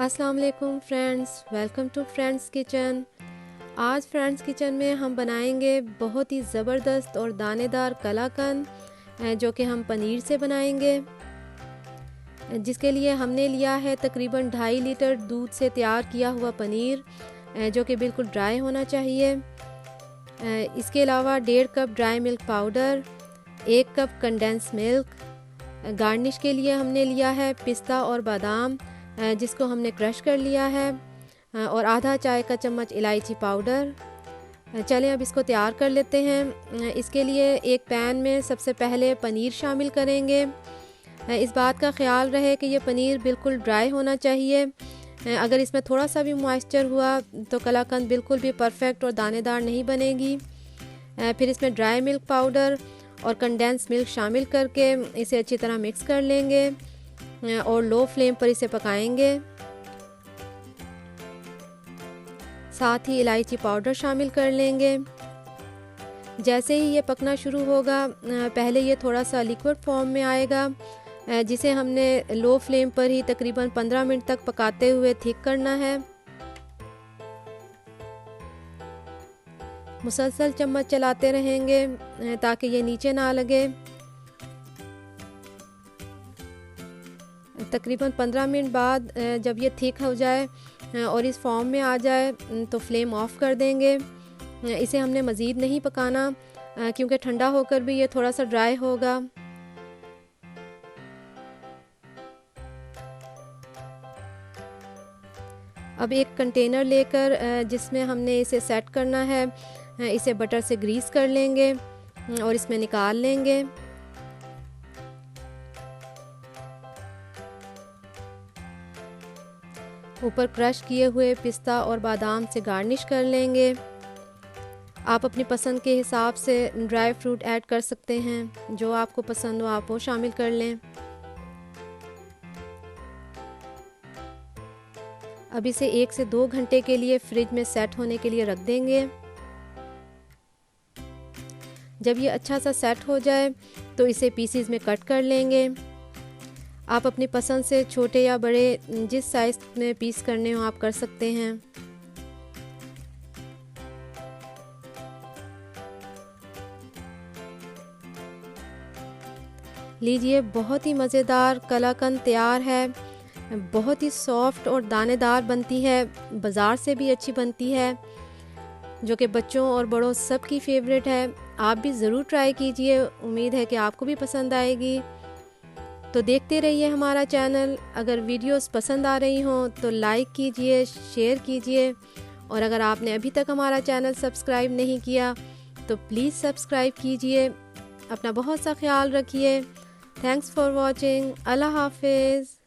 अस्सलाम वालेकुम friends, welcome to friends kitchen. आज फ्रेंड्स किचन में हम बनाएंगे बहुत ही ज़बरदस्त और दानेदार कलाकंद, जो कि हम पनीर से बनाएंगे। जिसके लिए हमने लिया है तकरीबन 2.5 लीटर दूध से तैयार किया हुआ पनीर, जो कि बिल्कुल ड्राई होना चाहिए। इसके अलावा 1.5 cup dry milk powder, 1 cup condense milk. Garnish के लिए हमने लिया है पिस्ता और बादाम, जिसको हमने क्रश कर लिया है, और आधा चाय का चम्मच इलायची पाउडर। चलें अब इसको तैयार कर लेते हैं। इसके लिए एक पैन में सबसे पहले पनीर शामिल करेंगे। इस बात का ख्याल रहे कि ये पनीर बिल्कुल ड्राई होना चाहिए। अगर इसमें थोड़ा सा भी मॉइस्चर हुआ तो कलाकंद बिल्कुल भी परफेक्ट और दानेदार नहीं बनेगी। फिर इसमें ड्राई मिल्क पाउडर और कंडेंस मिल्क शामिल करके इसे अच्छी तरह मिक्स कर लेंगे और लो फ्लेम पर इसे पकाएंगे। साथ ही इलायची पाउडर शामिल कर लेंगे। जैसे ही ये पकना शुरू होगा, पहले ये थोड़ा सा लिक्विड फॉर्म में आएगा, जिसे हमने लो फ्लेम पर ही तकरीबन 15 मिनट तक पकाते हुए थिक करना है। मुसलसल चम्मच चलाते रहेंगे ताकि ये नीचे ना लगे। तकरीबन 15 मिनट बाद जब ये थिक हो जाए और इस फॉर्म में आ जाए तो फ्लेम ऑफ कर देंगे। इसे हमने मज़ीद नहीं पकाना, क्योंकि ठंडा होकर भी ये थोड़ा सा ड्राई होगा। अब एक कंटेनर लेकर जिसमें हमने इसे सेट करना है, इसे बटर से ग्रीस कर लेंगे और इसमें निकाल लेंगे। ऊपर क्रश किए हुए पिस्ता और बादाम से गार्निश कर लेंगे। आप अपनी पसंद के हिसाब से ड्राई फ्रूट ऐड कर सकते हैं, जो आपको पसंद हो आप वो शामिल कर लें। अब इसे 1 से 2 घंटे के लिए फ्रिज में सेट होने के लिए रख देंगे। जब ये अच्छा सा सेट हो जाए तो इसे पीसीज में कट कर लेंगे। आप अपनी पसंद से छोटे या बड़े जिस साइज में पीस करने हो आप कर सकते हैं। लीजिए, बहुत ही मज़ेदार कलाकंद तैयार है। बहुत ही सॉफ्ट और दानेदार बनती है, बाज़ार से भी अच्छी बनती है, जो कि बच्चों और बड़ों सबकी फेवरेट है। आप भी ज़रूर ट्राई कीजिए, उम्मीद है कि आपको भी पसंद आएगी। तो देखते रहिए हमारा चैनल। अगर वीडियोस पसंद आ रही हों तो लाइक कीजिए, शेयर कीजिए, और अगर आपने अभी तक हमारा चैनल सब्सक्राइब नहीं किया तो प्लीज़ सब्सक्राइब कीजिए। अपना बहुत सा ख्याल रखिए। Thanks for watching. अल्लाह हाफिज़।